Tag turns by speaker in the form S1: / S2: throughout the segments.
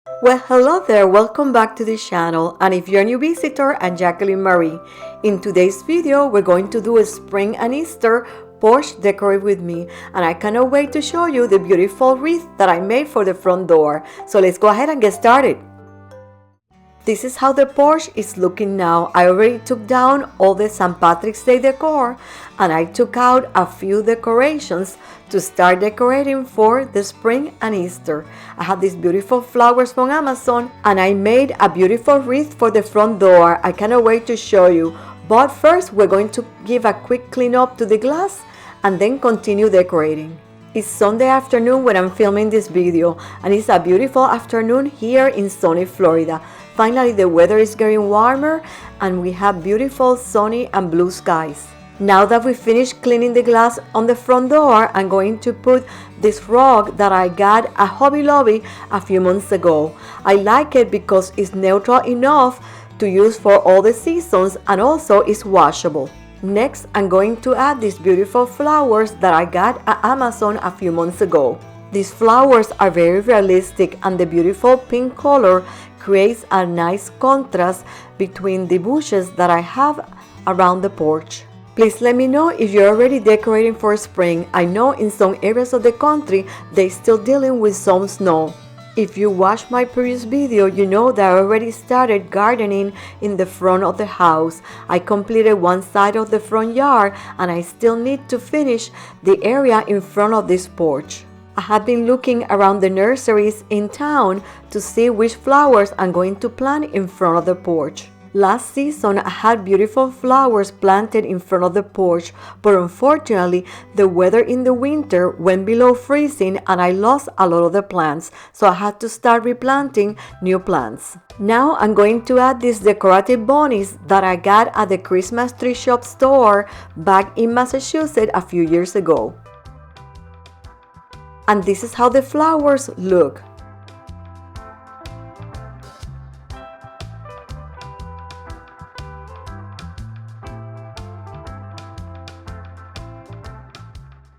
S1: Well, hello there, welcome back to the channel, and if you're a new visitor, I'm Jacqueline Marie. In today's video, we're going to do a spring and Easter porch decor with me, and I cannot wait to show you the beautiful wreath that I made for the front door. So let's go ahead and get started. This is how the porch is looking now. I already took down all the St. Patrick's Day decor, and I took out a few decorations to start decorating for the spring and Easter. I have these beautiful flowers from Amazon, and I made a beautiful wreath for the front door. I cannot wait to show you. But first, we're going to give a quick clean up to the glass and then continue decorating. It's Sunday afternoon when I'm filming this video, and it's a beautiful afternoon here in sunny Florida. Finally, the weather is getting warmer and we have beautiful sunny and blue skies. Now that we finished cleaning the glass on the front door, I'm going to put this rug that I got at Hobby Lobby a few months ago. I like it because it's neutral enough to use for all the seasons and also it's washable. Next, I'm going to add these beautiful flowers that I got at Amazon a few months ago. These flowers are very realistic, and the beautiful pink color creates a nice contrast between the bushes that I have around the porch. Please let me know if you're already decorating for spring. I know in some areas of the country they're still dealing with some snow. If you watched my previous video, you know that I already started gardening in the front of the house. I completed one side of the front yard and I still need to finish the area in front of this porch. I have been looking around the nurseries in town to see which flowers I'm going to plant in front of the porch. Last season, I had beautiful flowers planted in front of the porch, but unfortunately, the weather in the winter went below freezing and I lost a lot of the plants, so I had to start replanting new plants. Now I'm going to add these decorative bunnies that I got at the Christmas tree shop store back in Massachusetts a few years ago. And this is how the flowers look.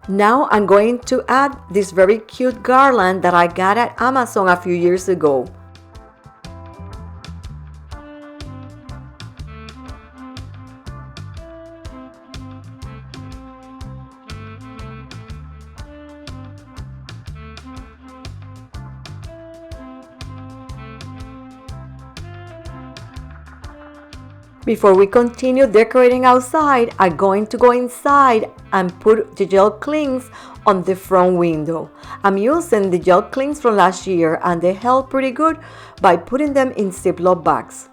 S1: Now I'm going to add this very cute garland that I got at Amazon a few years ago. Before we continue decorating outside, I'm going to go inside and put the gel clings on the front window. I'm using the gel clings from last year and they held pretty good by putting them in Ziploc bags.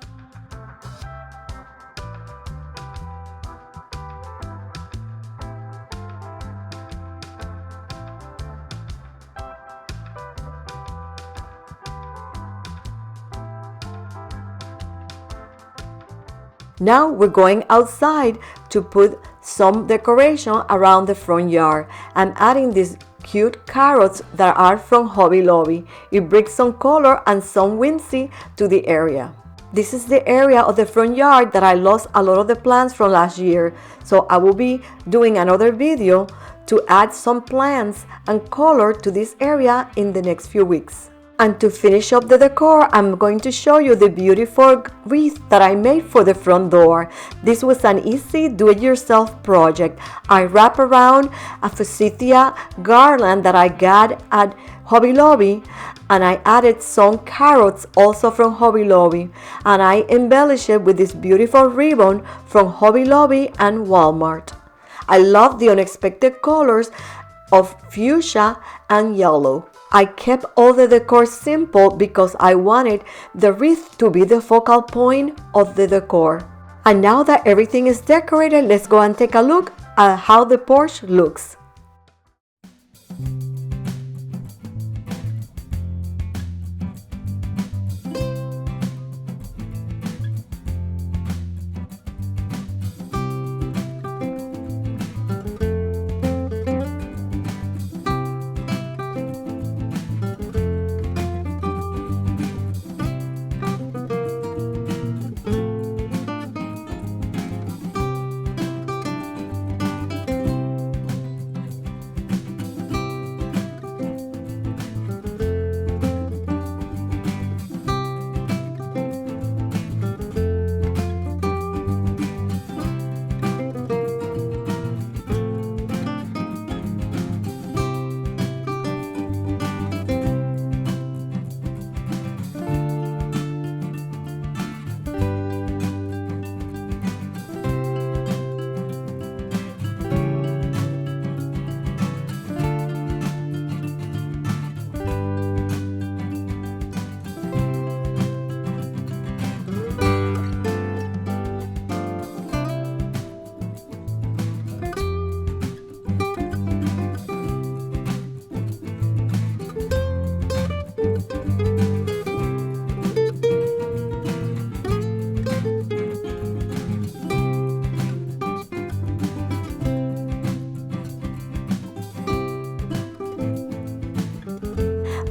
S1: Now we're going outside to put some decoration around the front yard. I'm adding these cute carrots that are from Hobby Lobby. It brings some color and some whimsy to the area. This is the area of the front yard that I lost a lot of the plants from last year. So I will be doing another video to add some plants and color to this area in the next few weeks. And to finish up the decor, I'm going to show you the beautiful wreath that I made for the front door. This was an easy do-it-yourself project. I wrap around a forsythia garland that I got at Hobby Lobby, and I added some carrots also from Hobby Lobby, and I embellished it with this beautiful ribbon from Hobby Lobby and Walmart. I love the unexpected colors of fuchsia and yellow. I kept all the decor simple because I wanted the wreath to be the focal point of the decor. And now that everything is decorated, let's go and take a look at how the porch looks.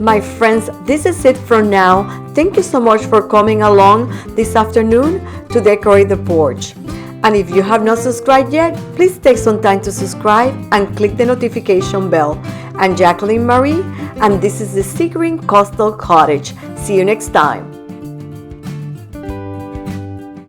S1: My friends, this is it for now. Thank you so much for coming along this afternoon to decorate the porch. And if you have not subscribed yet, please take some time to subscribe and click the notification bell. I'm Jacqueline Marie, and this is the Sea Green Coastal Cottage. See you next time.